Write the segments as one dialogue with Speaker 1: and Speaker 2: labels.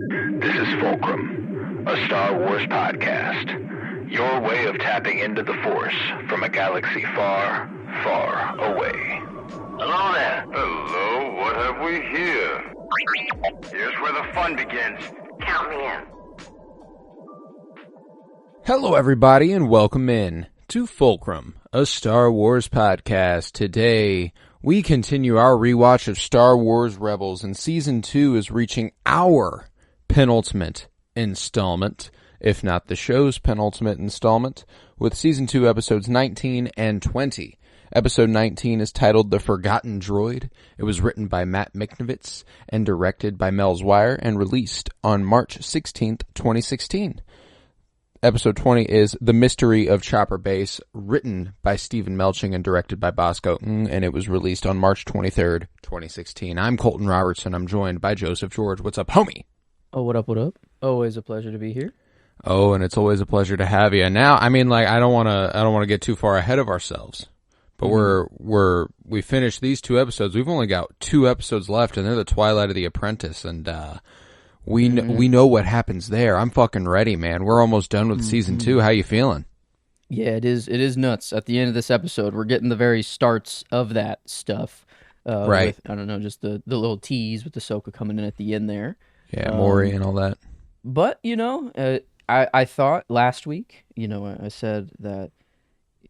Speaker 1: This is Fulcrum, a Star Wars podcast. Your way of tapping into the Force from a galaxy far, far away. Hello there.
Speaker 2: Hello, what have we here? Here's where the fun begins.
Speaker 1: Count me in.
Speaker 3: Hello, everybody, and welcome in to Fulcrum, a Star Wars podcast. Today, we continue our rewatch of Star Wars Rebels, and Season 2 is reaching our penultimate installment, if not the show's penultimate installment, with Season 2 episodes 19 and 20. Episode 19 is titled The Forgotten Droid. It was written by Matt Micknovitz and directed by Mel Zwire and released on March 16th, 2016. Episode 20 is The Mystery of Chopper Base, written by Stephen Melching and directed by Bosco Ng, and it was released on March 23rd, 2016. I'm Colton Robertson. I'm joined by Joseph George. What's up, homie?
Speaker 4: Oh, what up, what up? Always a pleasure to be here.
Speaker 3: Oh, and it's always a pleasure to have you. Now, I mean, like, I don't want to get too far ahead of ourselves, but we finished these two episodes. We've only got 2 episodes left, and they're the Twilight of the Apprentice, and we know what happens there. I'm fucking ready, man. We're almost done with Season 2. How you feeling?
Speaker 4: Yeah, it is nuts. At the end of this episode, we're getting the very starts of that stuff.
Speaker 3: Right.
Speaker 4: With, I don't know, just the little tease with Ahsoka coming in at the end there.
Speaker 3: Yeah, Maury and all that.
Speaker 4: But, I thought last week, I said that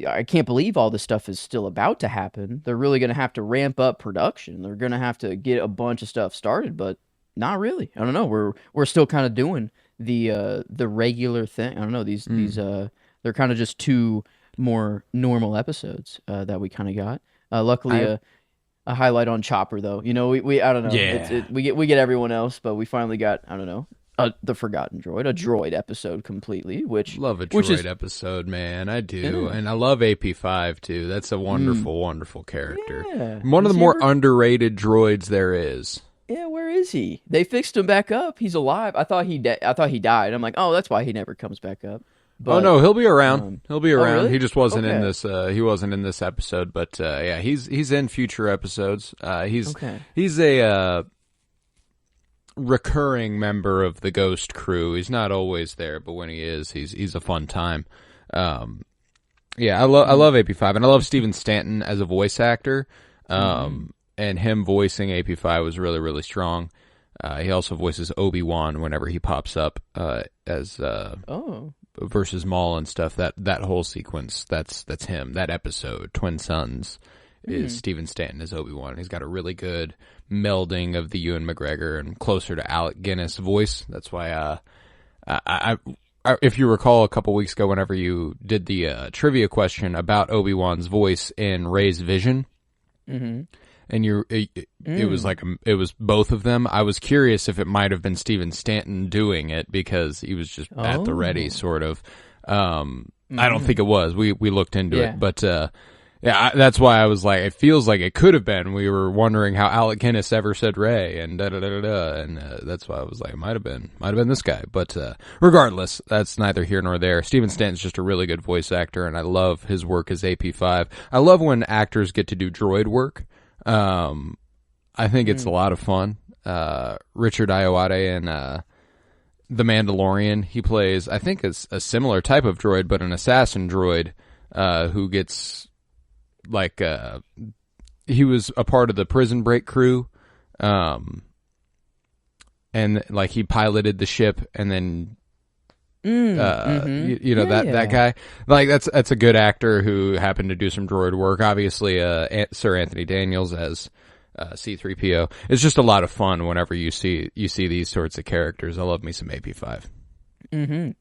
Speaker 4: I can't believe all this stuff is still about to happen. They're really going to have to ramp up production. They're going to have to get a bunch of stuff started, but not really. I don't know. We're still kind of doing the regular thing. I don't know. These they're kind of just 2 more normal episodes that we kind of got. Luckily, a highlight on Chopper though. We I don't know.
Speaker 3: Yeah.
Speaker 4: We get everyone else, but we finally got the Forgotten Droid, a droid episode completely.
Speaker 3: Love a droid episode, man. I do, and I love AP5 too. That's a wonderful, wonderful character.
Speaker 4: Yeah.
Speaker 3: One of the more underrated droids there is.
Speaker 4: Yeah, where is he? They fixed him back up. He's alive. I thought he died. I'm like, oh, that's why he never comes back up. But,
Speaker 3: oh no, he'll be around. He'll be around.
Speaker 4: Really?
Speaker 3: He just wasn't in this. He wasn't in this episode, but yeah, he's in future episodes. He's a recurring member of the Ghost crew. He's not always there, but when he is, he's a fun time. Yeah, I love AP5, and I love Stephen Stanton as a voice actor. And him voicing AP5 was really, really strong. He also voices Obi-Wan whenever he pops up as versus Maul and stuff. That whole sequence, that's him. That episode, Twin Sons, is Stephen Stanton as Obi-Wan. He's got a really good melding of the Ewan McGregor and closer to Alec Guinness voice. That's why I if you recall a couple weeks ago, whenever you did the trivia question about Obi-Wan's voice in Rey's Vision. Mm-hmm. And it was like it was both of them. I was curious if it might have been Stephen Stanton doing it because he was just at the ready, sort of. I don't think it was. We looked into it, but yeah, that's why I was like, it feels like it could have been. We were wondering how Alec Guinness ever said Rey, and and that's why I was like, it might have been this guy. But regardless, that's neither here nor there. Stephen Stanton's just a really good voice actor, and I love his work as AP5. I love when actors get to do droid work. I think it's a lot of fun. Richard Ayoade in The Mandalorian, he plays, I think it's a similar type of droid, but an assassin droid, who gets, like, he was a part of the Prison Break crew, and, like, he piloted the ship, and then that guy, like, that's a good actor who happened to do some droid work. Obviously, Sir Anthony Daniels as C-3PO. It's just a lot of fun whenever you see these sorts of characters. I love me some AP5.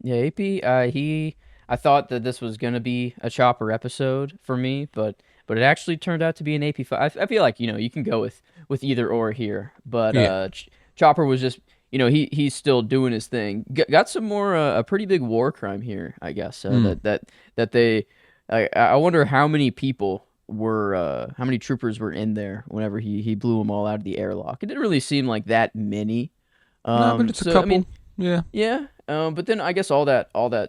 Speaker 4: Yeah, AP. I thought that this was gonna be a Chopper episode for me, but it actually turned out to be an AP5. I feel like you can go with either or here, but Chopper was just. He's still doing his thing. Got some more a pretty big war crime here, I guess. That they. I wonder how many people were, how many troopers were in there whenever he blew them all out of the airlock. It didn't really seem like that many.
Speaker 3: No, but it's a couple. I mean,
Speaker 4: yeah. But then I guess all the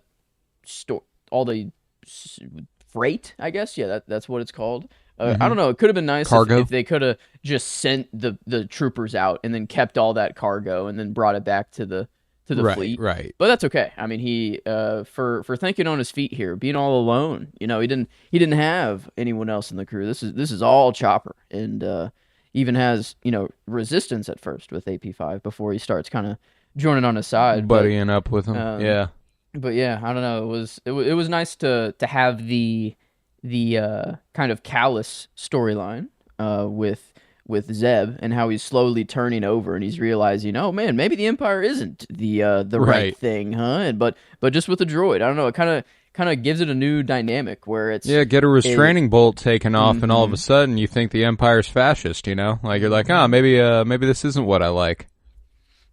Speaker 4: freight. I guess that's what it's called. I don't know. It could have been nice if they could have just sent the troopers out and then kept all that cargo and then brought it back to the to the fleet.
Speaker 3: Right.
Speaker 4: But that's okay. I mean, he for thinking on his feet here, being all alone. You know, he didn't have anyone else in the crew. This is all Chopper, and even has, you know, resistance at first with AP5 before he starts kind of joining on his side,
Speaker 3: buddying up with him. Yeah.
Speaker 4: But yeah, I don't know. It was nice to have the kind of callous storyline with Zeb, and how he's slowly turning over, and he's realizing, oh man, maybe the Empire isn't the right thing, huh? But just with the droid, I don't know. It kind of gives it a new dynamic where it's
Speaker 3: get a restraining bolt taken off, and all of a sudden you think the Empire's fascist. You know, like you're like, maybe this isn't what I like.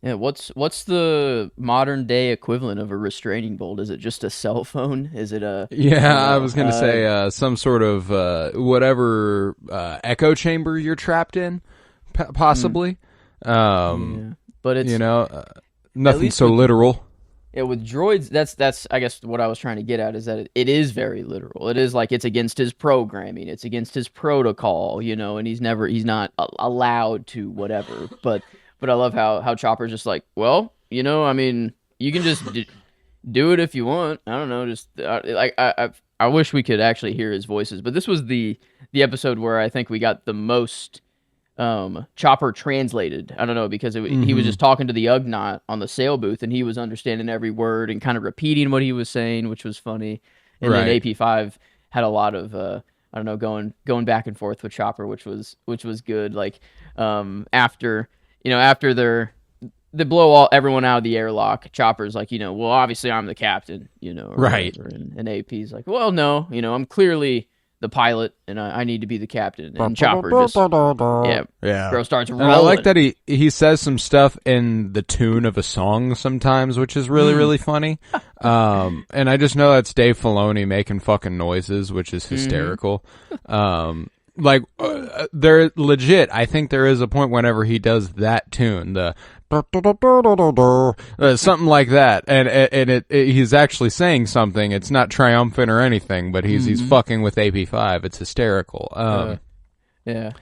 Speaker 4: Yeah, what's the modern day equivalent of a restraining bolt? Is it just a cell phone? Is it a...
Speaker 3: Yeah, I was going to say some sort of whatever echo chamber you're trapped in, possibly.
Speaker 4: But it's...
Speaker 3: You know, nothing so literal.
Speaker 4: Yeah, with droids, that's I guess what I was trying to get at, is that it is very literal. It is like it's against his programming, it's against his protocol, you know, and he's not allowed to whatever, But I love how Chopper's just like, well, you know, I mean, you can just do it if you want. I don't know, just like I wish we could actually hear his voices. But this was the episode where I think we got the most Chopper translated. I don't know, because he was just talking to the Ugnaught on the sail booth, and he was understanding every word and kind of repeating what he was saying, which was funny. And then AP5 had a lot of I don't know, going back and forth with Chopper, which was good. Like after they blow everyone out of the airlock, Chopper's like, you know, well, obviously I'm the captain, you know,
Speaker 3: right?
Speaker 4: And AP's like, well, no, you know, I'm clearly the pilot, and I need to be the captain. And Chopper just bro starts rolling.
Speaker 3: And I like that he says some stuff in the tune of a song sometimes, which is really really funny. And I just know that's Dave Filoni making fucking noises, which is hysterical. Like, they're legit. I think there is a point whenever he does that tune, the something like that, and he's actually saying something. It's not triumphant or anything, but he's fucking with AP5. It's hysterical.
Speaker 4: The I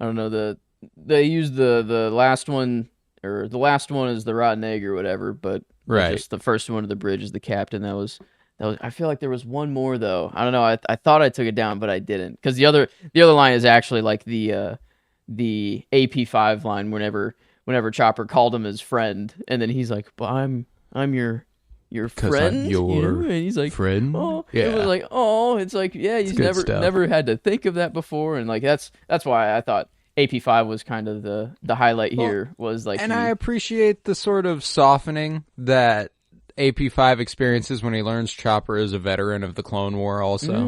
Speaker 4: don't know, they use the last one, or the last one is the rotten egg or whatever, but just the first one to the bridge is the captain. That was. I feel like there was one more though. I don't know. I thought I took it down, but I didn't, because the other line is actually like the AP5 line. Whenever Chopper called him his friend, and then he's like, "But I'm your friend."
Speaker 3: I'm your
Speaker 4: you know? And he's like,
Speaker 3: friend.
Speaker 4: Oh,
Speaker 3: yeah.
Speaker 4: It was like, oh, it's like, yeah, he's never had to think of that before, and like that's why I thought AP5 was kind of the highlight here. Was like,
Speaker 3: and I appreciate the sort of softening that AP5 experiences when he learns Chopper is a veteran of the Clone War also.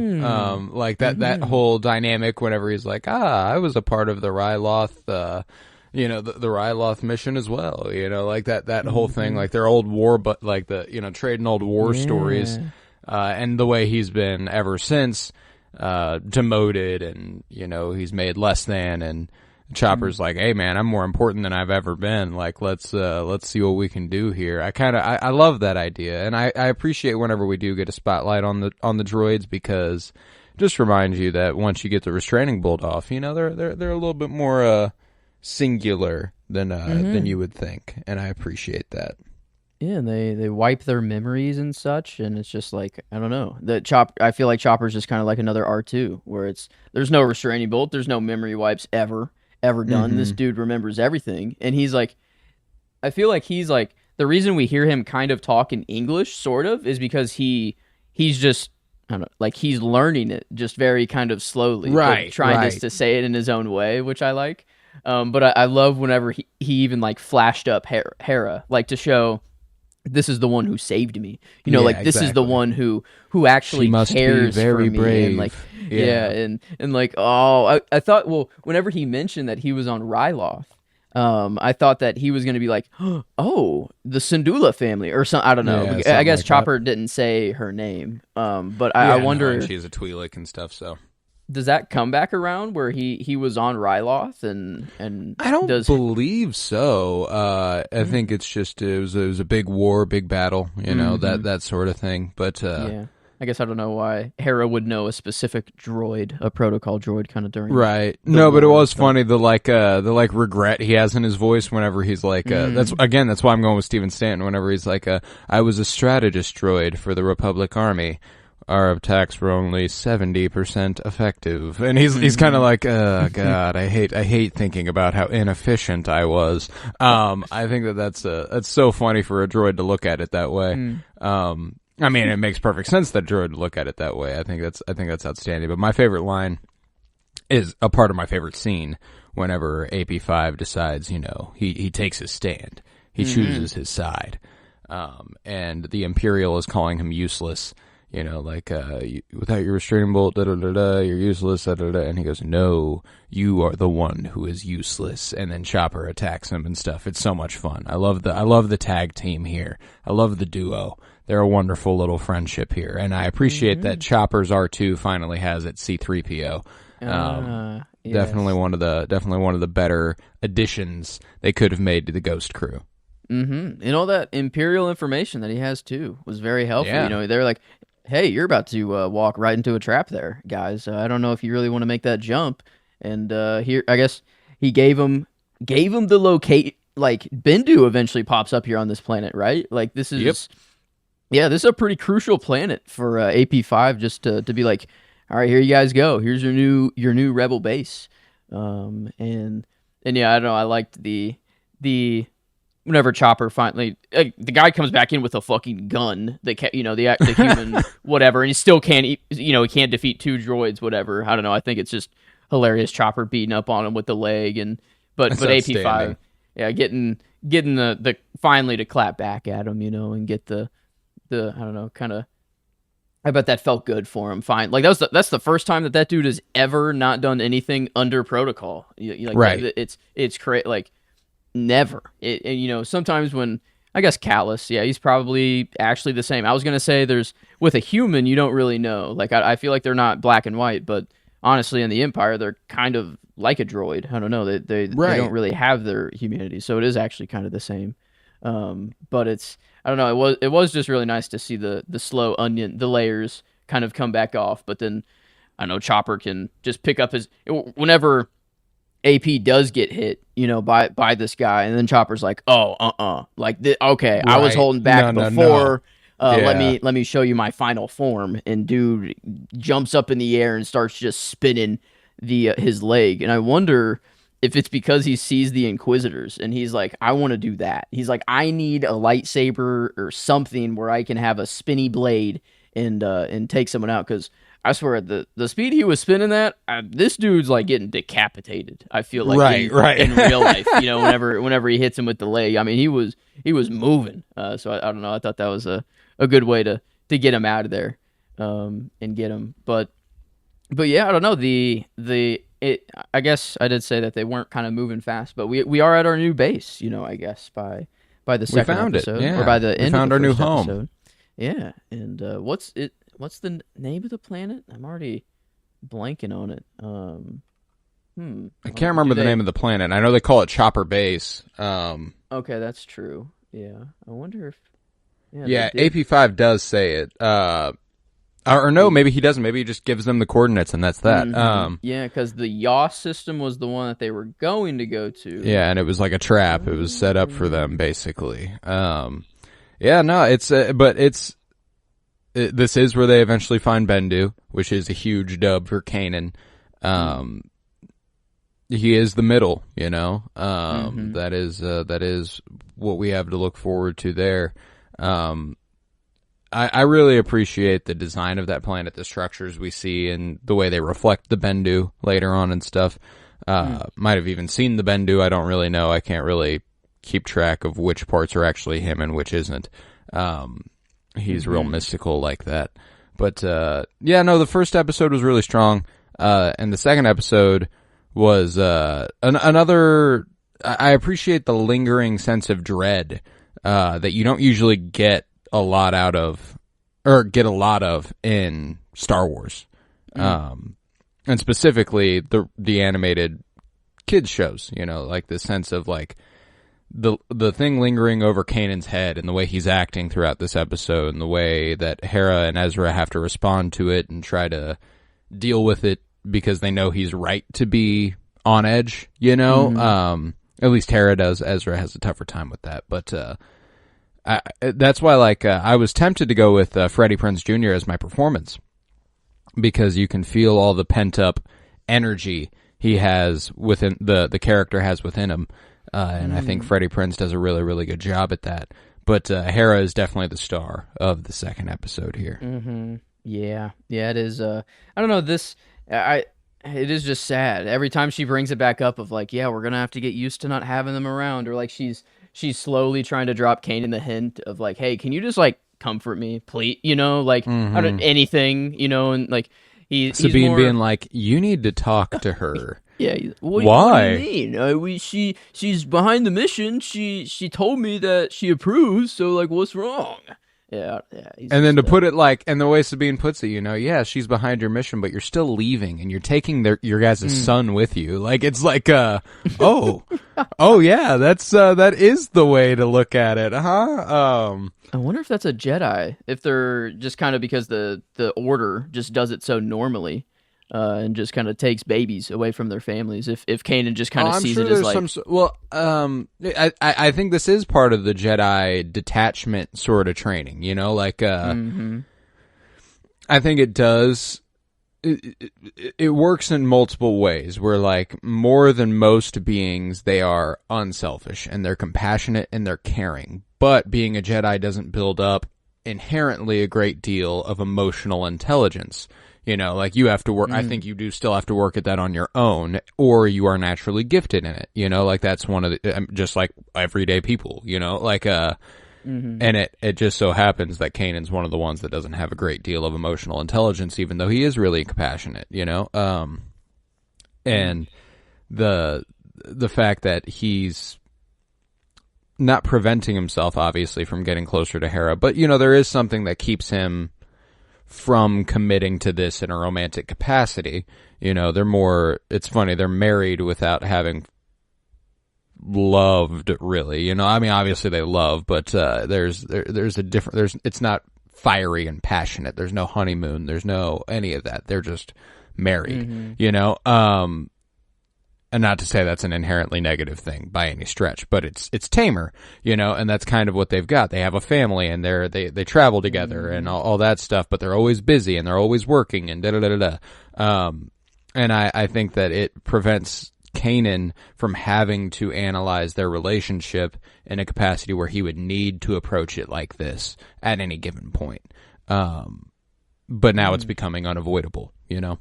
Speaker 3: Like that whole dynamic whenever he's like, I was a part of the Ryloth, you know, the Ryloth mission as well, you know, like that whole thing, like their old war, but like the, you know, trading old war stories, and the way he's been ever since, demoted, and, you know, he's made less than, and Chopper's like, hey man, I'm more important than I've ever been. Like, let's see what we can do here. I love that idea, and I appreciate whenever we do get a spotlight on the droids, because it just reminds you that once you get the restraining bolt off, you know, they're a little bit more singular than you would think, and I appreciate that.
Speaker 4: Yeah, and they wipe their memories and such, and it's just like, I don't know. I feel like Chopper's just kind of like another R2, where there's no restraining bolt, there's no memory wipes ever done. This dude remembers everything, and he's like, I feel like he's like, the reason we hear him kind of talk in English, sort of, is because he's just, I don't know, like he's learning it just very kind of slowly, trying just to say it in his own way, which I like. But I love whenever he even like flashed up Hera, like to show, this is the one who saved me. You know, like this is the one who actually cares for me.
Speaker 3: Brave.
Speaker 4: And like, and like, oh, I thought, well, whenever he mentioned that he was on Ryloth, I thought that he was going to be like, oh, the Syndulla family or something. I don't know.
Speaker 3: Yeah,
Speaker 4: I guess
Speaker 3: like
Speaker 4: Chopper didn't say her name. But I wonder.
Speaker 3: No, she's a Twi'lek and stuff, so.
Speaker 4: Does that come back around where he was on Ryloth and
Speaker 3: I don't believe so. I think it's just it was a big war, big battle, you know, that sort of thing. But
Speaker 4: yeah, I guess I don't know why Hera would know a specific droid, a protocol droid, kind of during.
Speaker 3: Right. No, but it
Speaker 4: war,
Speaker 3: was
Speaker 4: so.
Speaker 3: funny the regret he has in his voice whenever he's like that's why I'm going with Steven Stanton whenever he's like I was a strategist droid for the Republic Army. Our attacks were only 70% effective. And he's kind of like, God, I hate thinking about how inefficient I was. I think that's so funny for a droid to look at it that way. I mean, it makes perfect sense that a droid would look at it that way. I think that's outstanding. But my favorite line is a part of my favorite scene whenever AP5 decides, he takes his stand. He chooses his side. And the Imperial is calling him useless. Without your restraining bolt, you're useless, and he goes, no, you are the one who is useless, and then Chopper attacks him and stuff. It's so much fun. I love the tag team here. I love the duo. They're a wonderful little friendship here, and I appreciate that Chopper's R2 finally has its C-3PO.
Speaker 4: Yes.
Speaker 3: Definitely one of the better additions they could have made to the Ghost crew.
Speaker 4: And all that Imperial information that he has too was very helpful.
Speaker 3: Yeah.
Speaker 4: They're like, hey, you're about to walk right into a trap there, guys. I don't know if you really want to make that jump. And here, I guess he gave him the locate. Like Bendu eventually pops up here on this planet, right? Like this is, this is a pretty crucial planet for AP5 just to be like, all right, here you guys go. Here's your new rebel base. And yeah, I don't know. I liked the whenever Chopper finally, the guy comes back in with a fucking gun, the human whatever, and he still can't, he can't defeat 2 droids, whatever. I don't know. I think it's just hilarious. Chopper beating up on him with the leg, but AP5, getting the finally to clap back at him, and get the I don't know, kind of. I bet that felt good for him. Fine, like that's the first time that dude has ever not done anything under protocol.
Speaker 3: Right.
Speaker 4: It's crazy. Like. Never. Sometimes when, I guess Callus, he's probably actually the same. I was going to say with a human, you don't really know. Like, I feel like they're not black and white, but honestly, in the Empire, they're kind of like a droid. I don't know. They don't really have their humanity, so it is actually kind of the same. But I don't know, it was just really nice to see the slow onion, the layers kind of come back off, but then, I know Chopper can just pick up whenever AP does get hit, by this guy, and then Chopper's like, "Oh, like okay, right. I was holding back before. No. Let me show you my final form." And dude jumps up in the air and starts just spinning his leg. And I wonder if it's because he sees the Inquisitors and he's like, "I want to do that." He's like, "I need a lightsaber or something where I can have a spinny blade and take someone out." Because I swear, the speed he was spinning that, this dude's like getting decapitated. I feel like in real life, whenever he hits him with the leg. I mean, he was moving. So I don't know. I thought that was a good way to get him out of there, and get him. But yeah, I don't know. I guess I did say that they weren't kind of moving fast, but we are at our new base. I guess by the second episode, or by the end,
Speaker 3: found
Speaker 4: of the
Speaker 3: our
Speaker 4: first
Speaker 3: new
Speaker 4: episode.
Speaker 3: home.
Speaker 4: Yeah, and what's the name of the planet? I'm already blanking on it.
Speaker 3: I can't remember the name of the planet. I know they call it Chopper Base.
Speaker 4: Okay, that's true. Yeah, I wonder if.
Speaker 3: Yeah, AP5 does say it. Or no, maybe he doesn't. Maybe he just gives them the coordinates and that's that.
Speaker 4: Yeah, because the Yaw system was the one that they were going to go to.
Speaker 3: Yeah, and it was like a trap. It was set up for them, basically. Yeah, no, this is where they eventually find Bendu, which is a huge dub for Kanan. He is the middle, that is what we have to look forward to there. I really appreciate the design of that planet, the structures we see, and the way they reflect the Bendu later on and stuff. Might have even seen the Bendu. I don't really know. I can't really keep track of which parts are actually him and which isn't. He's real mystical like that. But, the first episode was really strong. And the second episode was, another, I appreciate the lingering sense of dread, that you don't usually get a lot of in Star Wars. And specifically the animated kids shows, like the sense of like the thing lingering over Kanan's head and the way he's acting throughout this episode and the way that Hera and Ezra have to respond to it and try to deal with it because they know he's right to be on edge, you know?
Speaker 4: Mm-hmm.
Speaker 3: At least Hera does. Ezra has a tougher time with that. But that's why, like, I was tempted to go with Freddie Prinze Jr. as my performance because you can feel all the pent-up energy he has within the character has within him. And I think Freddie Prinze does a really, really good job at that. But Hera is definitely the star of the second episode here.
Speaker 4: Mm-hmm. Yeah, it is. I don't know. It is just sad every time she brings it back up. Of like, yeah, we're gonna have to get used to not having them around, or like she's slowly trying to drop Kanan the hint of like, hey, can you just like comfort me, please? You know, like I don't anything, you know, and like
Speaker 3: Sabine
Speaker 4: he's more,
Speaker 3: being like, you need to talk to her.
Speaker 4: Yeah.
Speaker 3: Why?
Speaker 4: What do you mean? She's behind the mission. She told me that she approves. So like, what's wrong? Yeah.
Speaker 3: And then to put it like, and the way Sabine puts it, you know, yeah, she's behind your mission, but you're still leaving, and you're taking your guys' son with you. Like it's like, yeah, that is the way to look at it, huh?
Speaker 4: I wonder if that's a Jedi. If they're just kind of because the Order just does it so normally. And just kind of takes babies away from their families. If Kanan just kind of sees it as like,
Speaker 3: I think this is part of the Jedi detachment sort of training. You know, like I think it does. It works in multiple ways. Where like more than most beings, they are unselfish and they're compassionate and they're caring. But being a Jedi doesn't build up inherently a great deal of emotional intelligence. You know, like you have to work, I think you do still have to work at that on your own, or you are naturally gifted in it, you know, like that's one of the, just like everyday people, you know, like, and it just so happens that Kanan's one of the ones that doesn't have a great deal of emotional intelligence, even though he is really compassionate, you know, and the fact that he's not preventing himself, obviously, from getting closer to Hera, but, you know, there is something that keeps him from committing to this in a romantic capacity. You know, it's funny, they're married without having loved, really. You know, I mean, obviously they love, but there's a different, it's not fiery and passionate. There's no honeymoon. There's no any of that. They're just married, you know? And not to say that's an inherently negative thing by any stretch, but it's tamer, you know, and that's kind of what they've got. They have a family and they travel together and all that stuff, but they're always busy and they're always working and da-da-da-da-da. And I think that it prevents Kanan from having to analyze their relationship in a capacity where he would need to approach it like this at any given point. But now it's becoming unavoidable, you know?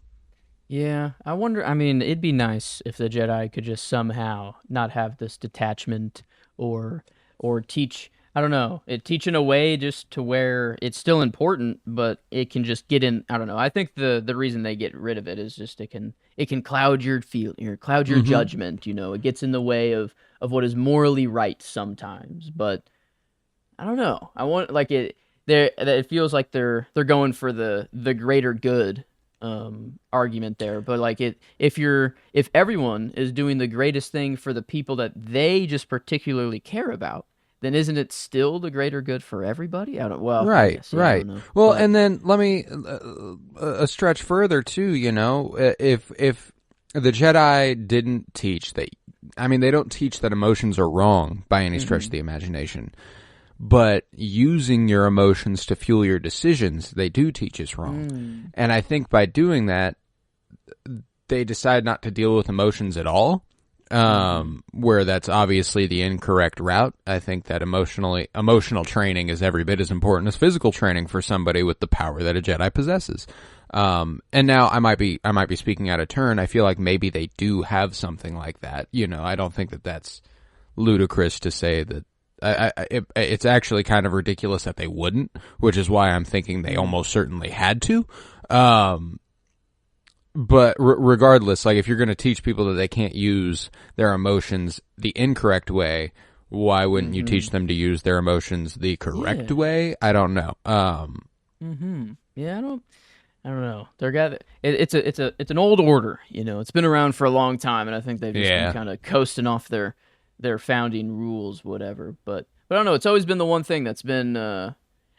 Speaker 4: Yeah, I wonder, I mean, it'd be nice if the Jedi could just somehow not have this detachment or teach, I don't know, teach in a way just to where it's still important, but it can just get in, I don't know. I think the reason they get rid of it is just it can cloud your cloud your judgment, you know. It gets in the way of what is morally right sometimes, but I don't know. I want, like, it feels like they're going for the greater good argument there, but like if everyone is doing the greatest thing for the people that they just particularly care about, then isn't it still the greater good for everybody? I don't know.
Speaker 3: Well, and then let me a stretch further too, you know, if the Jedi didn't teach that, I mean, they don't teach that emotions are wrong by any stretch of the imagination. But using your emotions to fuel your decisions, they do teach us wrong. And I think by doing that, they decide not to deal with emotions at all, where that's obviously the incorrect route. I think that emotional training is every bit as important as physical training for somebody with the power that a Jedi possesses. And now I might be speaking out of turn. I feel like maybe they do have something like that. You know, I don't think that that's ludicrous to say that. It's actually kind of ridiculous that they wouldn't, which is why I'm thinking they almost certainly had to. But regardless, like if you're going to teach people that they can't use their emotions the incorrect way, why wouldn't you teach them to use their emotions the correct way? I don't know.
Speaker 4: Yeah, I don't know. It's an old order, you know. It's been around for a long time, and I think they've just been kind of coasting off their their founding rules, whatever. But I don't know. It's always been the one thing that's been.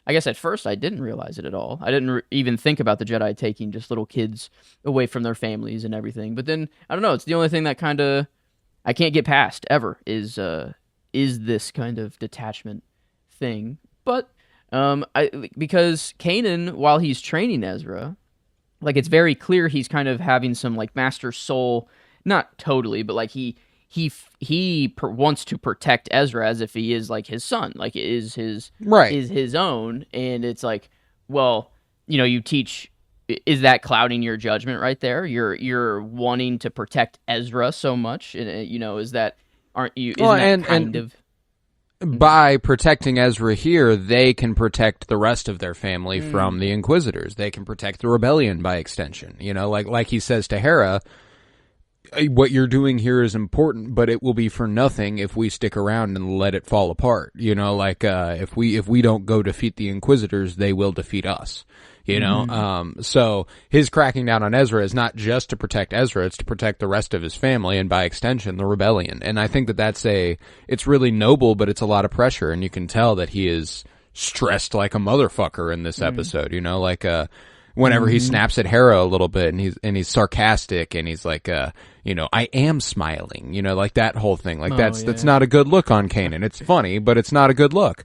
Speaker 4: I guess at first I didn't realize it at all. I didn't even think about the Jedi taking just little kids away from their families and everything. But then I don't know. It's the only thing that kind of I can't get past ever is this kind of detachment thing. But because Kanan, while he's training Ezra, like it's very clear he's kind of having some like master soul, not totally, but like he wants to protect Ezra as if he is like his son, like it is his own, and it's like, well, you teach. Is that clouding your judgment right there? You're wanting to protect Ezra so much, and is that aren't you? Isn't that kind of
Speaker 3: by protecting Ezra here, they can protect the rest of their family from the Inquisitors. They can protect the rebellion by extension. Like he says to Hera, what you're doing here is important, but it will be for nothing if we stick around and let it fall apart. If we don't go defeat the Inquisitors, they will defeat us. So his cracking down on Ezra is not just to protect Ezra, it's to protect the rest of his family and by extension the rebellion. And I think it's really noble, but it's a lot of pressure, and you can tell that he is stressed like a motherfucker in this episode, whenever he snaps at Hera a little bit and he's sarcastic and he's like, I am smiling, like that whole thing. Like that's not a good look on Kanan. It's funny, but it's not a good look.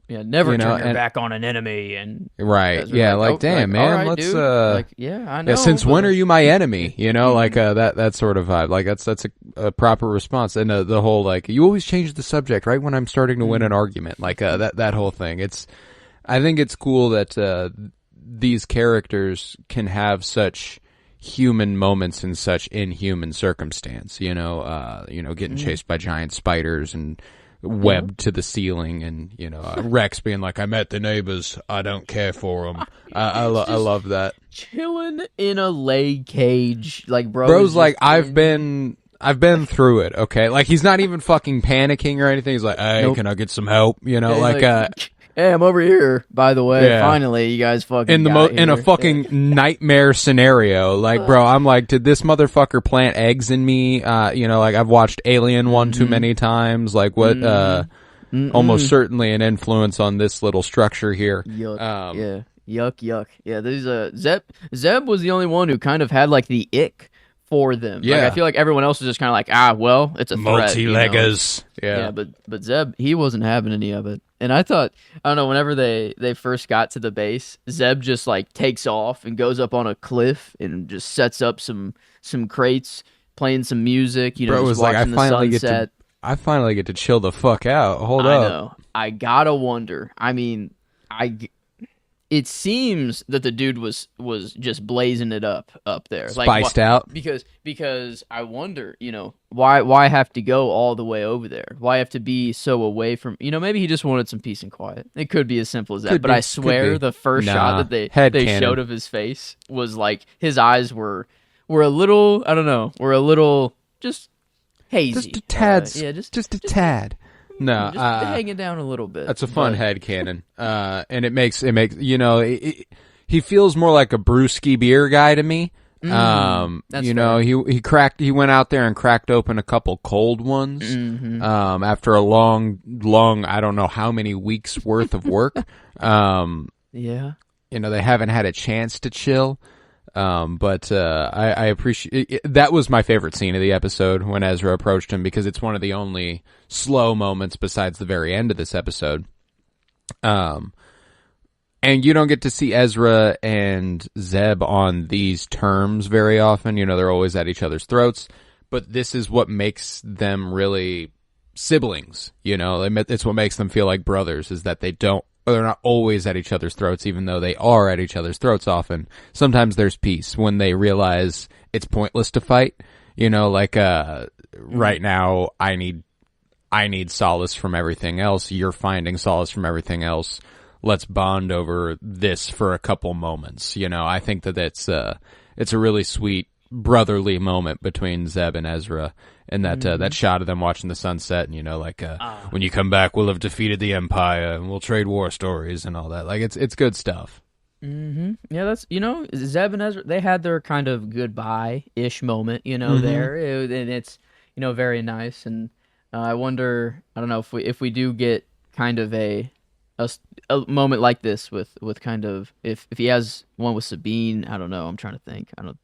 Speaker 4: Yeah, never turn your back on an enemy. And
Speaker 3: right. Yeah. Like, damn, man, let's,
Speaker 4: I know.
Speaker 3: Yeah, since when are you my enemy? That sort of vibe. Like that's a proper response. And the whole, like, you always change the subject right when I'm starting to win an argument. Like, that whole thing. I think it's cool that, these characters can have such human moments in such inhuman circumstance, getting chased by giant spiders and webbed to the ceiling, and Rex being like, I met the neighbors, I don't care for them. I love that.
Speaker 4: Chilling in a leg cage, like
Speaker 3: bro's like, I've been through it, okay? Like, he's not even fucking panicking or anything. He's like, hey, nope. Can I get some help?
Speaker 4: Hey, I'm over here, by the way. Yeah. Finally, you guys fucking
Speaker 3: in a fucking nightmare scenario. Like, bro, I'm like, did this motherfucker plant eggs in me? Like, I've watched Alien one too many times. Like, what? Almost certainly an influence on this little structure here.
Speaker 4: Yuck. Yuck. Yeah, there's Zeb was the only one who kind of had like the ick for them. Yeah. Like, I feel like everyone else was just kind of like, well, it's a threat.
Speaker 3: Multi-leggers.
Speaker 4: Yeah, but Zeb, he wasn't having any of it. And I thought, I don't know, whenever they first got to the base, Zeb just like takes off and goes up on a cliff and just sets up some crates, playing some music,
Speaker 3: Bro,
Speaker 4: just
Speaker 3: watching
Speaker 4: the sunset.
Speaker 3: I finally get to chill the fuck out. Hold
Speaker 4: up.
Speaker 3: I
Speaker 4: know. I gotta wonder. I mean, it seems that the dude was just blazing it up there,
Speaker 3: spiced out.
Speaker 4: Because I wonder, why have to go all the way over there? Why have to be so away from? Maybe he just wanted some peace and quiet. It could be as simple as that. But I swear, the first shot that they showed of his face was like his eyes were a little, I don't know, were a little just hazy,
Speaker 3: just a tad, just a tad. No,
Speaker 4: just hanging down a little bit.
Speaker 3: That's a fun headcanon. And it makes he feels more like a brewski beer guy to me.
Speaker 4: That's fair.
Speaker 3: He went out there and cracked open a couple cold ones. After a long, I don't know how many weeks worth of work.
Speaker 4: Yeah.
Speaker 3: They haven't had a chance to chill. But I appreciate it. That was my favorite scene of the episode when Ezra approached him, because it's one of the only slow moments besides the very end of this episode. And you don't get to see Ezra and Zeb on these terms very often. They're always at each other's throats, but this is what makes them really siblings. It's what makes them feel like brothers, is that they're not always at each other's throats, even though they are at each other's throats often. Sometimes there's peace when they realize it's pointless to fight. Right now, I need solace from everything else. You're finding solace from everything else. Let's bond over this for a couple moments. I think that it's a really sweet brotherly moment between Zeb and Ezra. And that shot of them watching the sunset, and when you come back, we'll have defeated the Empire, and we'll trade war stories and all that. Like, it's good stuff.
Speaker 4: Yeah, that's Zeb and Ezra, they had their kind of goodbye-ish moment, there, and it's very nice. And I wonder, I don't know if we do get kind of a moment like this with kind of if he has one with Sabine. I don't know. I'm trying to think. I don't.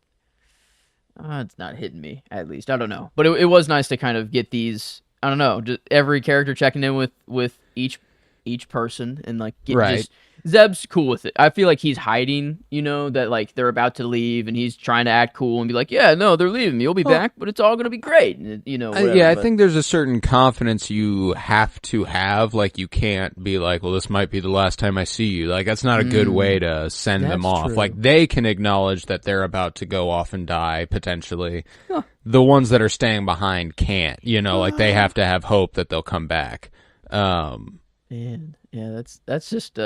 Speaker 4: It's not hitting me, at least. I don't know. But it was nice to kind of get these, I don't know, just every character checking in with each person and like get
Speaker 3: Right.
Speaker 4: just Zeb's cool with it. I feel like he's hiding, that like they're about to leave and he's trying to act cool and be like, yeah, no, they're leaving. You'll be back, but it's all going to be great. And, whatever,
Speaker 3: yeah, I
Speaker 4: but...
Speaker 3: think there's a certain confidence you have to have. Like, you can't be like, well, this might be the last time I see you. Like, that's not a good way to send them off.
Speaker 4: true.
Speaker 3: Like, they can acknowledge that they're about to go off and die, potentially. The ones that are staying behind can't, like they have to have hope that they'll come back.
Speaker 4: Man, yeah, that's just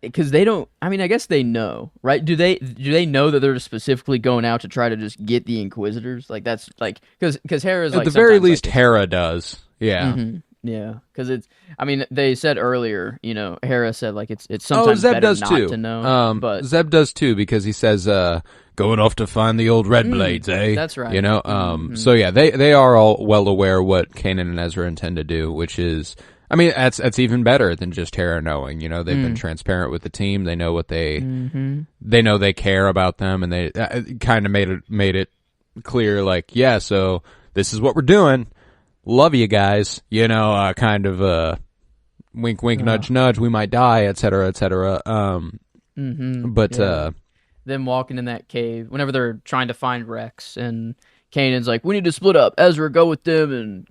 Speaker 4: because they don't. I mean, I guess they know, right? Do they know that they're specifically going out to try to just get the Inquisitors? Like that's like because Hera's like
Speaker 3: at the very
Speaker 4: sometimes,
Speaker 3: least,
Speaker 4: like,
Speaker 3: Hera does. Yeah.
Speaker 4: yeah, because it's. I mean, they said earlier, Hera said like it's sometimes
Speaker 3: Zeb
Speaker 4: better
Speaker 3: does
Speaker 4: not
Speaker 3: too.
Speaker 4: to know. But
Speaker 3: Zeb does too because he says, "Going off to find the old red blades, eh?"
Speaker 4: that's right.
Speaker 3: So yeah, they are all well aware what Kanan and Ezra intend to do, which is. I mean, that's even better than just Hera knowing. They've been transparent with the team. They know what they know. They care about them, and they kind of made it clear. Like, yeah, so this is what we're doing. Love you guys. Kind of wink, wink, nudge, nudge. We might die, etc., etc. But
Speaker 4: them walking in that cave whenever they're trying to find Rex and. Kanan's like, we need to split up. Ezra, go with them, and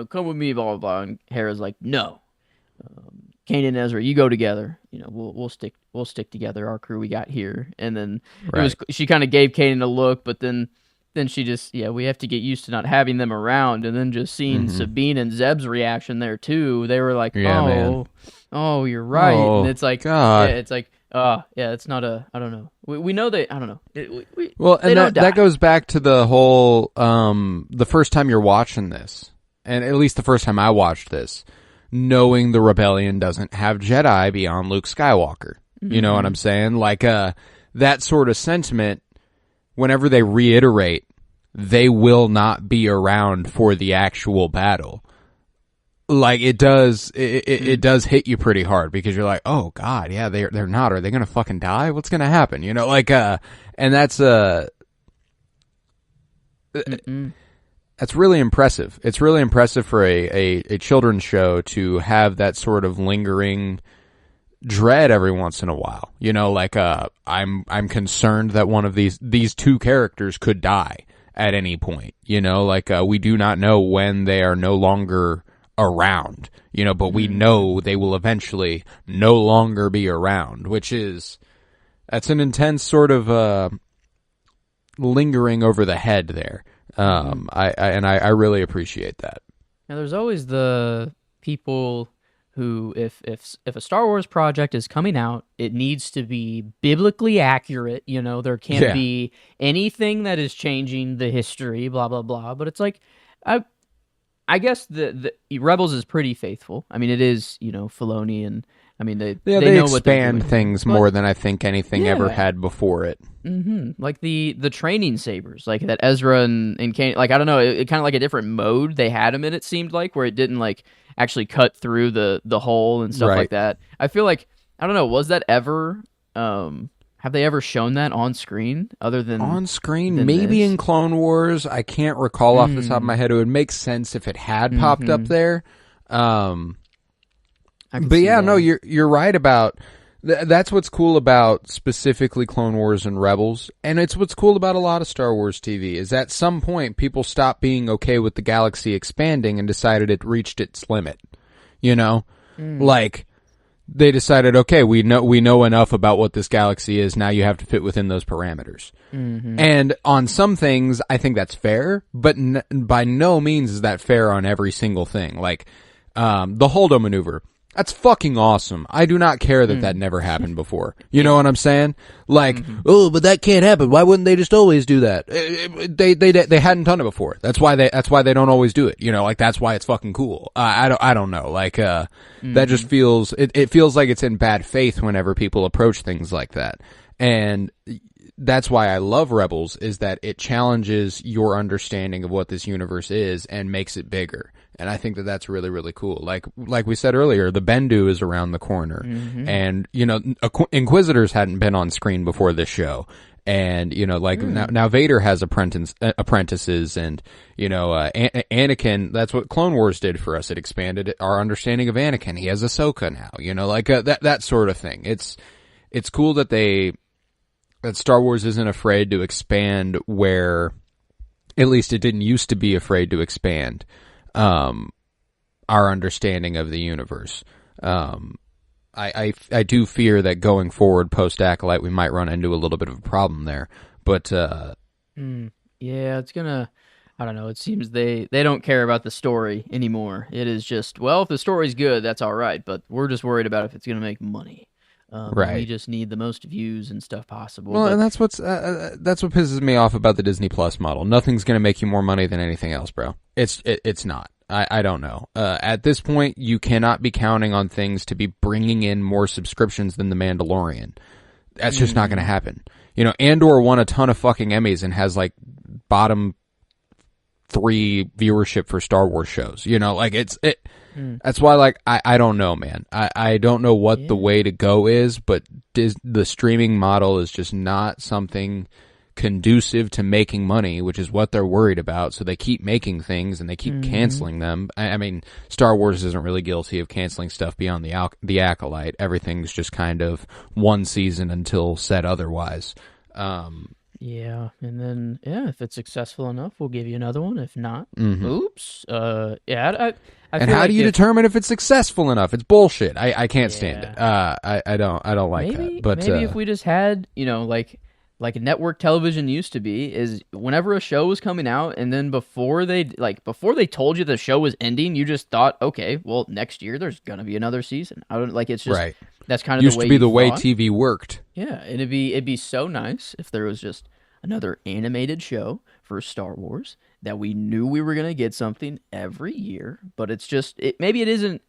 Speaker 4: come with me, blah blah blah. And Hera's like, no. Kanan and Ezra, you go together. We'll stick together. Our crew we got here. And then she kind of gave Kanan a look, but then she just we have to get used to not having them around. And then just seeing Sabine and Zeb's reaction there too. They were like,
Speaker 3: man.
Speaker 4: Oh, you're right. And it's like,
Speaker 3: God.
Speaker 4: it's like. It's not a. I don't know. We know they. I don't know.
Speaker 3: That goes back to the whole the first time you're watching this, and at least the first time I watched this, knowing the rebellion doesn't have Jedi beyond Luke Skywalker. You know what I'm saying? Like that sort of sentiment. Whenever they reiterate, they will not be around for the actual battle. Like it does hit you pretty hard because you're like, oh God, yeah, they're not. Are they gonna fucking die? What's gonna happen? And that's that's really impressive. It's really impressive for a children's show to have that sort of lingering dread every once in a while. I'm concerned that one of these two characters could die at any point. We do not know when they are no longer around, but we know they will eventually no longer be around, that's an intense sort of lingering over the head there. I really appreciate that.
Speaker 4: Now there's always the people who if a Star Wars project is coming out, it needs to be biblically accurate, there can't be anything that is changing the history, blah blah blah. But it's like I guess the Rebels is pretty faithful. I mean, it is, Filoni, and I mean they know what they're doing.
Speaker 3: Expand things more than I think anything ever had before it.
Speaker 4: Like the training sabers, like that Ezra and Kanan, like I don't know, it kind of like a different mode they had them in. It seemed like where it didn't like actually cut through the hole and stuff like that. I feel like I don't know, was that ever? Have they ever shown that on screen other than
Speaker 3: on screen? Maybe in Clone Wars. I can't recall off the top of my head. It would make sense if it had popped up there. But yeah, no, you're right about that's what's cool about specifically Clone Wars and Rebels, and it's what's cool about a lot of Star Wars TV is at some point people stopped being okay with the galaxy expanding and decided it reached its limit. Like. They decided, okay, we know enough about what this galaxy is. Now you have to fit within those parameters. And on some things, I think that's fair, but by no means is that fair on every single thing. Like the Holdo maneuver, that's fucking awesome. I do not care that never happened before. You know what I'm saying? Like, oh, but that can't happen. Why wouldn't they just always do that? They hadn't done it before. That's why they don't always do it. Like that's why it's fucking cool. I don't know. Like that just feels it feels like it's in bad faith whenever people approach things like that. And that's why I love Rebels, is that it challenges your understanding of what this universe is and makes it bigger. And I think that that's really, really cool. Like we said earlier, the Bendu is around the corner. And, you know, Inquisitors hadn't been on screen before this show. And, you know, like now Vader has apprentices, and, you know, Anakin, that's what Clone Wars did for us. It expanded our understanding of Anakin. He has Ahsoka now, you know, like that sort of thing. It's cool that that Star Wars isn't afraid to expand where, at least it didn't used to be afraid to expand, our understanding of the universe. I do fear that going forward post Acolyte we might run into a little bit of a problem there, but
Speaker 4: yeah, it's gonna. I don't know. It seems they don't care about the story anymore. It is just, well, if the story's good, that's all right, but we're just worried about if it's gonna make money.
Speaker 3: Right.
Speaker 4: We just need the most views and stuff possible.
Speaker 3: Well, and that's what pisses me off about the Disney Plus model. Nothing's gonna make you more money than anything else, bro. It's not. I don't know. At this point, you cannot be counting on things to be bringing in more subscriptions than The Mandalorian. That's just not going to happen. You know, Andor won a ton of fucking Emmys and has, like, bottom 3 viewership for Star Wars shows. You know, like, that's why, like, I don't know, man. I don't know what the way to go is, but the streaming model is just not something conducive to making money, which is what they're worried about. So they keep making things and they keep canceling them. I mean, Star Wars isn't really guilty of canceling stuff beyond the Acolyte. Everything's just kind of one season until said otherwise.
Speaker 4: Yeah, and then if it's successful enough, we'll give you another one. If not, oops. I
Speaker 3: and how do you determine if it's successful enough? It's bullshit. I can't stand it. I don't like that. But
Speaker 4: maybe if we just had, you know, like network television used to be, is whenever a show was coming out, and then before they told you the show was ending, you just thought, okay, well, next year there's gonna be another season. I don't like, it's just
Speaker 3: right.
Speaker 4: That's kind of
Speaker 3: used
Speaker 4: the way
Speaker 3: to be the way
Speaker 4: thought.
Speaker 3: TV worked.
Speaker 4: Yeah, and it'd be so nice if there was just another animated show for Star Wars that we knew we were gonna get something every year. But it's just maybe it isn't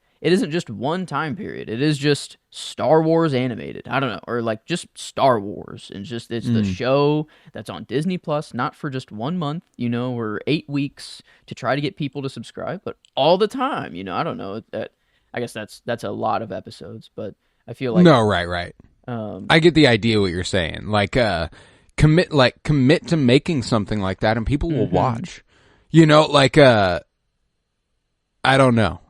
Speaker 4: just one time period. It is just Star Wars animated. I don't know, or like just Star Wars, and just it's the show that's on Disney Plus, not for just 1 month, you know, or 8 weeks to try to get people to subscribe, but all the time. You know, I don't know that. I guess that's a lot of episodes, but I feel like
Speaker 3: right. I get the idea what you're saying. Like commit to making something like that, and people will watch. You know, like I don't know.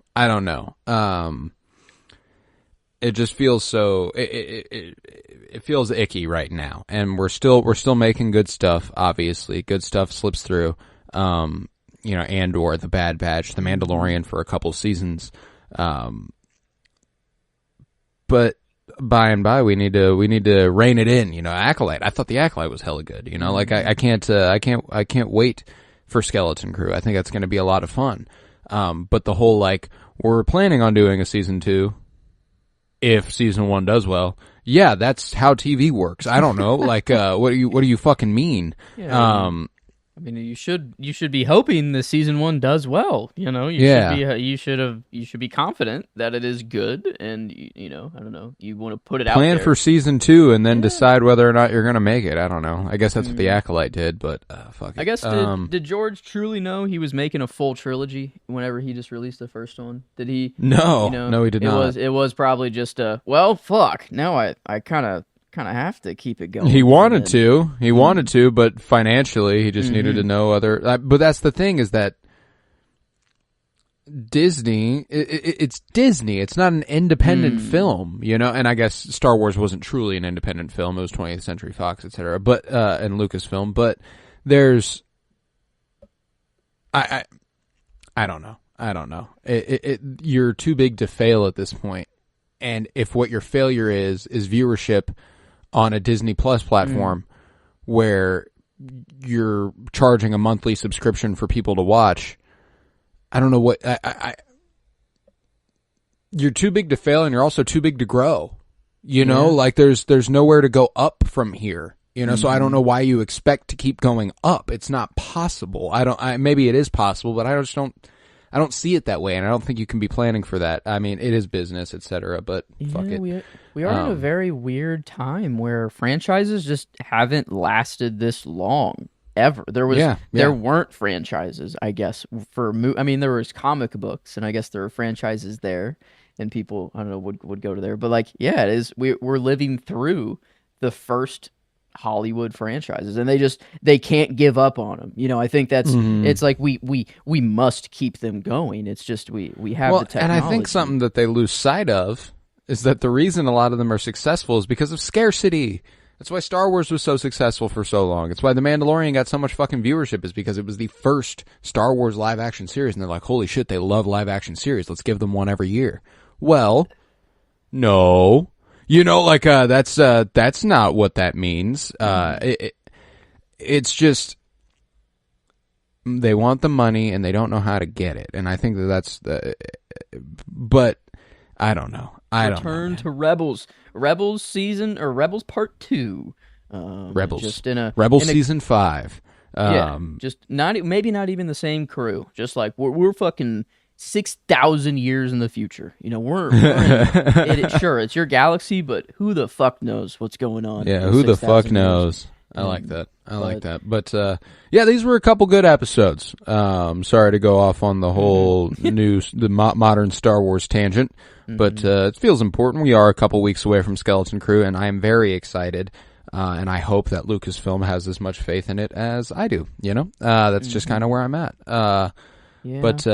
Speaker 3: It just feels so. It feels icky right now, and we're still making good stuff. Obviously, good stuff slips through. You know, Andor, The Bad Batch, The Mandalorian for a couple seasons. But by and by, we need to rein it in. You know, Acolyte. I thought the Acolyte was hella good. You know, like I can't wait for Skeleton Crew. I think that's going to be a lot of fun. But the whole, like, we're planning on doing a season 2 if season 1 does well. Yeah, that's how TV works. I don't know. Like, what do you fucking mean?
Speaker 4: Yeah, I mean, you should be hoping the season 1 does well. You know, you should be confident that it is good, and you know, I don't know, you want to put it out there.
Speaker 3: Plan for season 2 and then decide whether or not you're going to make it. I don't know. I guess that's what the Acolyte did, but fuck it.
Speaker 4: I guess did George truly know he was making a full trilogy whenever he just released the first one? Did he?
Speaker 3: No,
Speaker 4: you know,
Speaker 3: no, he did not.
Speaker 4: It was probably just well, fuck. Now I kind of have to keep it going.
Speaker 3: He wanted to, but financially he just needed to know other. But that's the thing, is that Disney, it's Disney. It's not an independent film, you know. And I guess Star Wars wasn't truly an independent film. It was 20th Century Fox, etc. But and Lucasfilm. But there's, I don't know. You're too big to fail at this point. And if what your failure is viewership on a Disney Plus platform where you're charging a monthly subscription for people to watch, I don't know what you're too big to fail, and you're also too big to grow. You know, like there's nowhere to go up from here. You know, so I don't know why you expect to keep going up. It's not possible. Maybe it is possible, but I I don't see it that way, and I don't think you can be planning for that. I mean, it is business, etc. But fuck it.
Speaker 4: We are in a very weird time where franchises just haven't lasted this long ever. There weren't franchises, I guess, I mean, there was comic books, and I guess there were franchises there, and people, I don't know, would go to there. But like, yeah, it is. We're living through the first Hollywood franchises, and they can't give up on them. You know, I think that's it's like we must keep them going. It's just we have the technology.
Speaker 3: And I think something that they lose sight of is that the reason a lot of them are successful is because of scarcity. That's why Star Wars was so successful for so long. It's why The Mandalorian got so much fucking viewership, is because it was the first Star Wars live action series, and they're like, holy shit, they love live action series. Let's give them one every year. Well, no. You know, like, that's not what that means. It's just, they want the money and they don't know how to get it. And I think that's but I don't know.
Speaker 4: Return to Rebels. Rebels season, or Rebels Part 2.
Speaker 3: Rebels.
Speaker 4: Just
Speaker 3: Rebels Season 5.
Speaker 4: Just maybe not even the same crew. Just like, we're fucking 6,000 years in the future. You know, we're sure, it's your galaxy, but who the fuck knows what's going on?
Speaker 3: Yeah, who the fuck knows? I like that. Like that. But yeah, these were a couple good episodes. Sorry to go off on the whole modern Star Wars tangent, but it feels important. We are a couple weeks away from Skeleton Crew, and I am very excited. And I hope that Lucasfilm has as much faith in it as I do. You know, that's just kind of where I'm at. But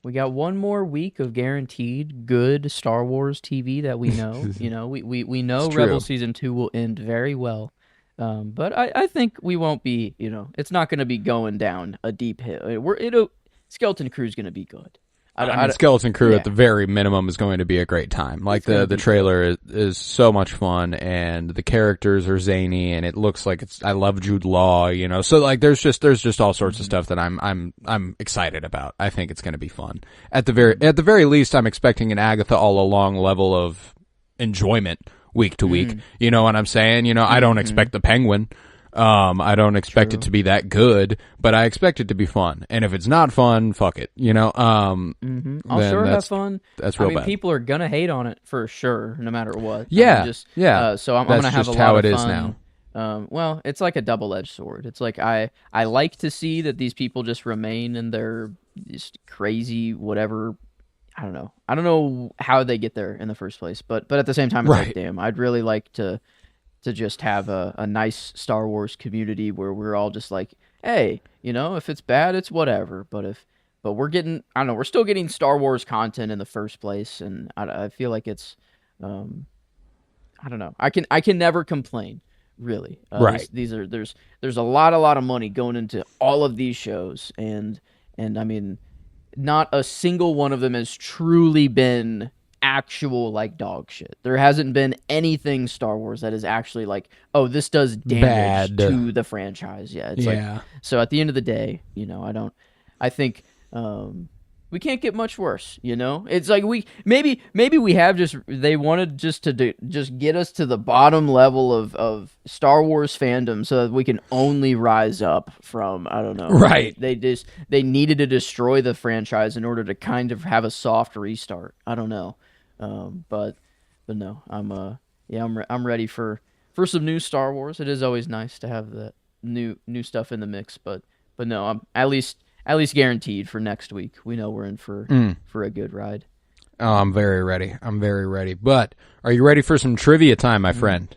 Speaker 4: we got one more week of guaranteed good Star Wars TV that we know. You know, we know Rebel Season 2 will end very well. But I think we won't be, you know, it's not going to be going down a deep hill. Skeleton Crew's going to be good.
Speaker 3: I mean, Skeleton Crew at the very minimum is going to be a great time. Like the trailer is so much fun, and the characters are zany, and it looks like I love Jude Law, you know. So like there's just all sorts of stuff that I'm excited about. I think it's going to be fun. At the very least, I'm expecting an Agatha all along level of enjoyment week to week. You know what I'm saying? You know, I don't expect the Penguin. I don't expect it to be that good, but I expect it to be fun. And if it's not fun, fuck it. You know,
Speaker 4: I'll sure have fun.
Speaker 3: That's real bad.
Speaker 4: People are gonna hate on it for sure, no matter what.
Speaker 3: Yeah,
Speaker 4: so I'm gonna have a lot of fun. That's just how it is
Speaker 3: now.
Speaker 4: Well, it's like a double-edged sword. It's like I like to see that these people just remain in their just crazy whatever. I don't know how they get there in the first place, but at the same time, it's like, damn, I'd really like to just have a nice Star Wars community where we're all just like, hey, you know, if it's bad, it's whatever. But we're getting, I don't know, we're still getting Star Wars content in the first place, and I feel like it's, I don't know, I can never complain, really. There's a lot of money going into all of these shows, and I mean, not a single one of them has truly been actual like dog shit. There hasn't been anything Star Wars that is actually like, oh, this does damage to the franchise. Yeah, it's like, so at the end of the day, you know, I think we can't get much worse. You know, it's like maybe we have they wanted just to just get us to the bottom level of Star Wars fandom so that we can only rise up from, I don't know.
Speaker 3: Right.
Speaker 4: They needed to destroy the franchise in order to kind of have a soft restart. I don't know. But no, I'm ready for some new Star Wars. It is always nice to have the new stuff in the mix, but no, I'm at least guaranteed for next week. We know we're in for a good ride.
Speaker 3: Oh, I'm very ready. But are you ready for some trivia time, my friend?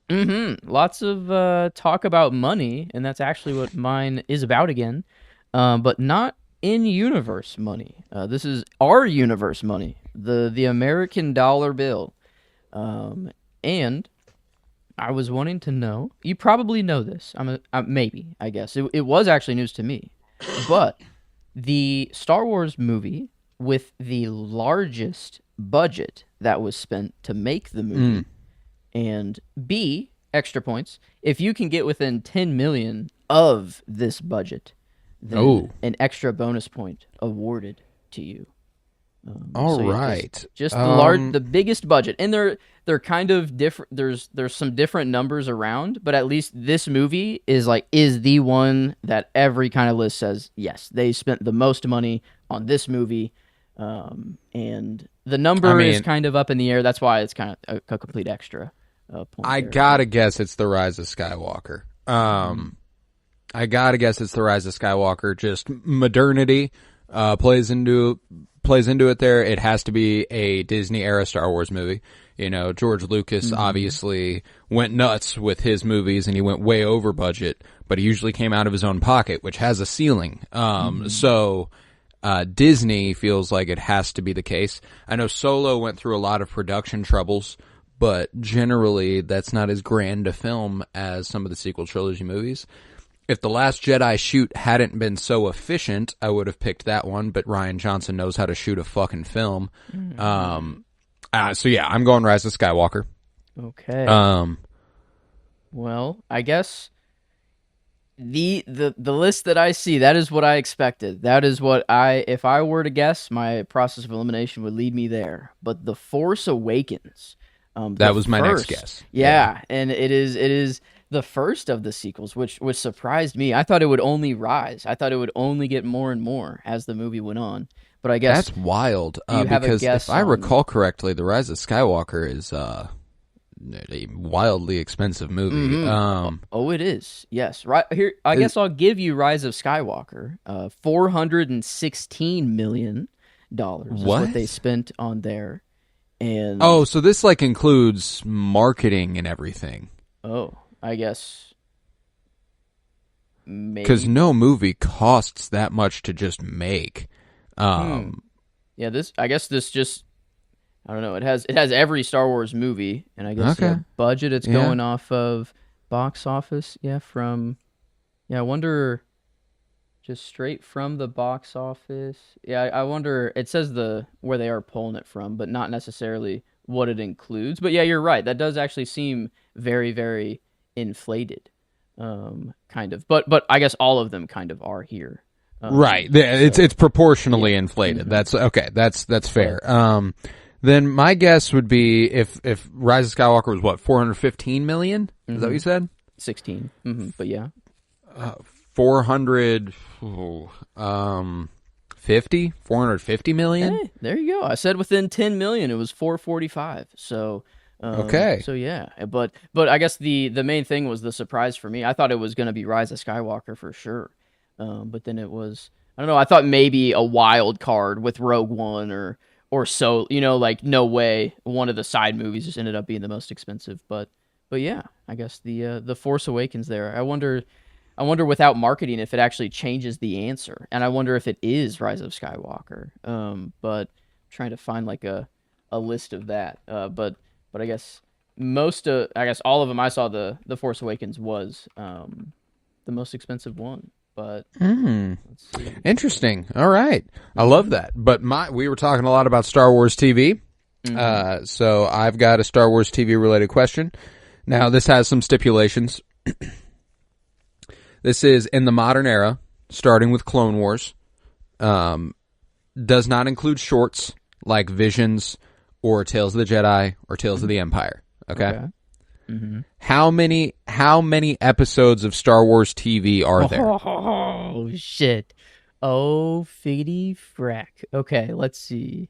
Speaker 4: Lots of talk about money, and that's actually what mine is about again. But not in-universe money. This is our universe money. The American dollar bill. And I was wanting to know, you probably know this, maybe, I guess. It was actually news to me. But the Star Wars movie with the largest budget that was spent to make the movie, and B, extra points, if you can get within 10 million of this budget, then an extra bonus point awarded to you.
Speaker 3: All
Speaker 4: So, yeah,
Speaker 3: right.
Speaker 4: just the biggest budget, and they're kind of different. There's some different numbers around, but at least this movie is the one that every kind of list says yes, they spent the most money on this movie, and the number is kind of up in the air. That's why it's kind of a complete extra point.
Speaker 3: I gotta guess it's The Rise of Skywalker. I gotta guess it's The Rise of Skywalker. Just modernity plays into it there. It has to be a Disney era Star Wars movie. You know, George Lucas obviously went nuts with his movies, and he went way over budget, but he usually came out of his own pocket, which has a ceiling. So Disney feels like it has to be the case. I know Solo went through a lot of production troubles, but generally that's not as grand a film as some of the sequel trilogy movies. If The Last Jedi shoot hadn't been so efficient, I would have picked that one, but Rian Johnson knows how to shoot a fucking film. So yeah, I'm going Rise of Skywalker.
Speaker 4: Okay. Well, I guess the list that I see, that is what I expected. That is what if I were to guess, my process of elimination would lead me there. But The Force Awakens.
Speaker 3: That was my next guess.
Speaker 4: Yeah, and it is the first of the sequels, which surprised me. I thought it would only rise. I thought it would only get more and more as the movie went on. But I guess
Speaker 3: that's wild. Because if I recall correctly, The Rise of Skywalker is a wildly expensive movie.
Speaker 4: It is. Yes, right here. I guess I'll give you Rise of Skywalker. $416 million is what they spent on there. And
Speaker 3: so this includes marketing and everything.
Speaker 4: Oh, I guess maybe
Speaker 3: because no movie costs that much to just make.
Speaker 4: Yeah, I guess this just, I don't know. It has every Star Wars movie, and I guess budget. It's going off of box office. Yeah, I wonder, just straight from the box office. Yeah, I wonder. It says where they are pulling it from, but not necessarily what it includes. But yeah, you're right. That does actually seem very, very inflated, kind of. But I guess all of them kind of are here.
Speaker 3: Right. It's proportionally inflated. That's okay. That's fair. Then my guess would be if Rise of Skywalker was what, 415 million? Is that what you said?
Speaker 4: 16. But yeah.
Speaker 3: 450 million?
Speaker 4: Hey, there you go. I said within 10 million. It was 445. So
Speaker 3: okay.
Speaker 4: So yeah, but I guess the main thing was the surprise for me. I thought it was going to be Rise of Skywalker for sure. But then it was, I don't know, I thought maybe a wild card with Rogue One or so, no way one of the side movies just ended up being the most expensive. But yeah, I guess the Force Awakens there. I wonder without marketing if it actually changes the answer. And I wonder if it is Rise of Skywalker. But I'm trying to find a list of that. But I guess all of them, I saw the Force Awakens was the most expensive one. But let's see.
Speaker 3: Interesting. All right, I love that. But we were talking a lot about Star Wars TV, so I've got a Star Wars TV related question. Now this has some stipulations. This is in the modern era, starting with Clone Wars. Does not include shorts like Visions or Tales of the Jedi or Tales of the Empire. Okay. How many episodes of Star Wars TV are there?
Speaker 4: Oh shit! Oh figgity frack. Okay, let's see.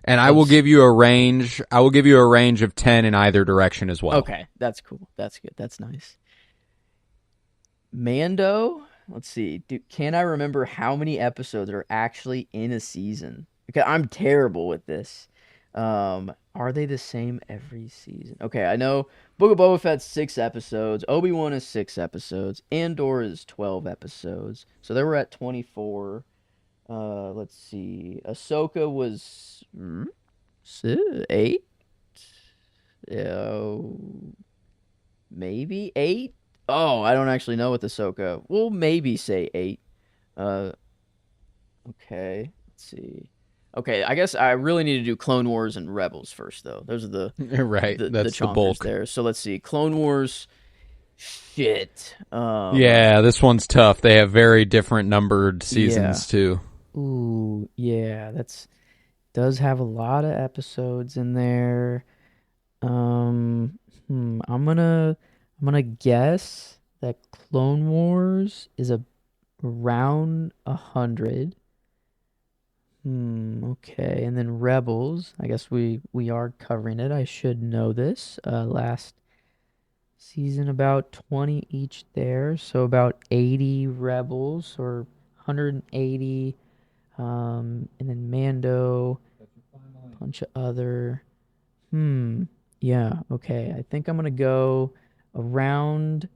Speaker 3: And I will give you a range. I will give you a range of 10 in either direction as well.
Speaker 4: Okay, that's cool. That's good. That's nice. Mando. Let's see. Can I remember how many episodes are actually in a season? Because I'm terrible with this. Are they the same every season? Okay, I know Book of Boba Fett's 6 episodes. Obi-Wan is 6 episodes. Andor is 12 episodes. So they were at 24. Let's see. Ahsoka was 8? Maybe 8? Oh, I don't actually know with Ahsoka. We'll maybe say 8. Okay, let's see. Okay, I guess I really need to do Clone Wars and Rebels first, though. Those are the
Speaker 3: right. That's the bulk
Speaker 4: there. So let's see, Clone Wars. Shit.
Speaker 3: Yeah, this one's tough. They have very different numbered seasons too.
Speaker 4: Ooh, yeah. does have a lot of episodes in there. I'm gonna guess that Clone Wars is around 100. Okay, and then Rebels. I guess we are covering it. I should know this. Last season about 20 each there, so about 80 Rebels or 180. And then Mando, bunch of other. Yeah, okay. I think I'm gonna go around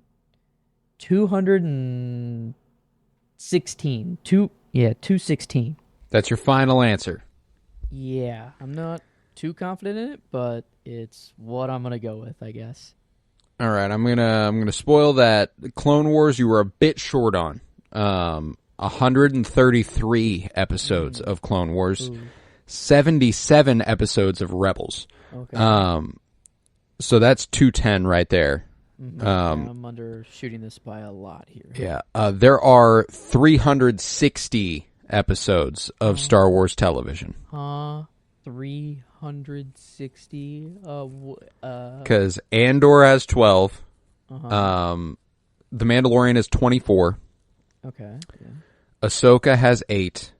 Speaker 4: 216. 216.
Speaker 3: That's your final answer.
Speaker 4: Yeah, I'm not too confident in it, but it's what I'm gonna go with, I guess.
Speaker 3: All right, I'm gonna spoil that. Clone Wars, you were a bit short on. 133 episodes of Clone Wars, 77 episodes of Rebels.
Speaker 4: Okay.
Speaker 3: So that's 210 right there.
Speaker 4: I'm undershooting this by a lot here.
Speaker 3: Yeah, there are 360 episodes of Star Wars television.
Speaker 4: 360.
Speaker 3: Because Andor has 12. The Mandalorian has 24.
Speaker 4: Okay. Yeah.
Speaker 3: Ahsoka has 8.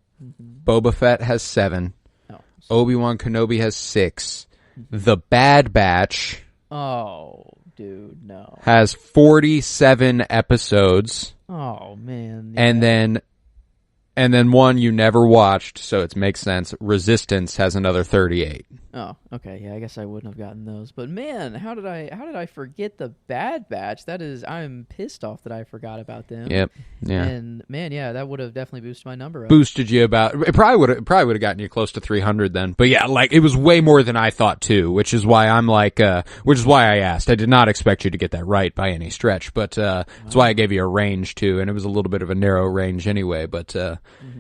Speaker 3: Boba Fett has 7.
Speaker 4: Oh,
Speaker 3: Obi-Wan Kenobi has 6. The Bad Batch
Speaker 4: dude, no.
Speaker 3: has 47 episodes.
Speaker 4: Oh man. Yeah.
Speaker 3: And then one you never watched, so it makes sense. Resistance has another 38.
Speaker 4: Oh, okay. Yeah, I guess I wouldn't have gotten those. But man, how did I forget the Bad Batch? I'm pissed off that I forgot about them.
Speaker 3: Yep. Yeah.
Speaker 4: And man, yeah, that would have definitely boosted my number up.
Speaker 3: Boosted you about. It probably would have gotten you close to 300 then. But yeah, like it was way more than I thought too, which is why I'm like, which is why I asked. I did not expect you to get that right by any stretch, but that's why I gave you a range too, and it was a little bit of a narrow range anyway. But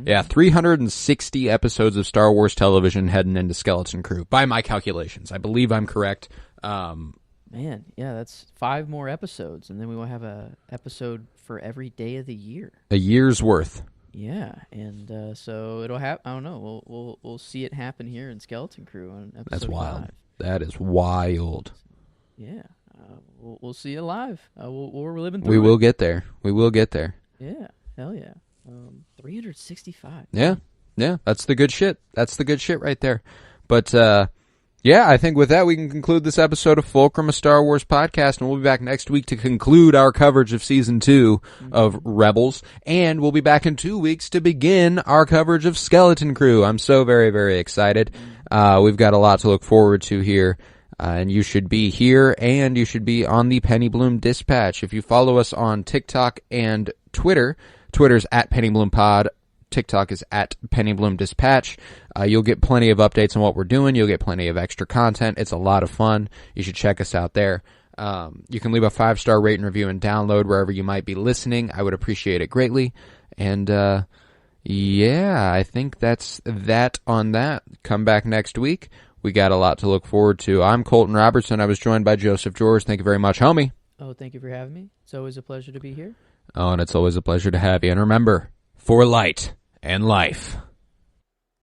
Speaker 3: yeah, 360 episodes of Star Wars television heading into Skeleton Crew by my calculations. I believe I'm correct.
Speaker 4: Man, yeah, that's 5 more episodes, and then we will have a episode for every day of the year.
Speaker 3: A year's worth.
Speaker 4: Yeah, and so it'll happen. I don't know. We'll see it happen here in Skeleton Crew on episode
Speaker 3: That's wild.
Speaker 4: 5.
Speaker 3: That is wild.
Speaker 4: Yeah, we'll see it live. We're living through.
Speaker 3: We will get there. We will get there.
Speaker 4: Yeah, hell yeah. 365.
Speaker 3: Yeah, that's the good shit. That's the good shit right there. But yeah, I think with that we can conclude this episode of Fulcrum, a Star Wars podcast, and we'll be back next week to conclude our coverage of Season 2 of Rebels, and we'll be back in 2 weeks to begin our coverage of Skeleton Crew. I'm so very, very excited. We've got a lot to look forward to here. And you should be here, and you should be on the Penny Bloom Dispatch. If you follow us on TikTok and Twitter, Twitter's at Penny Bloom Pod, TikTok is at Penny Bloom Dispatch. You'll get plenty of updates on what we're doing. You'll get plenty of extra content. It's a lot of fun. You should check us out there. You can leave a 5-star rate and review and download wherever you might be listening. I would appreciate it greatly. And yeah, I think that's that on that. Come back next week. We got a lot to look forward to. I'm Colton Robertson. I was joined by Joseph George. Thank you very much, homie.
Speaker 4: Oh, thank you for having me. It's always a pleasure to be here.
Speaker 3: Oh, and it's always a pleasure to have you. And remember, for light and life.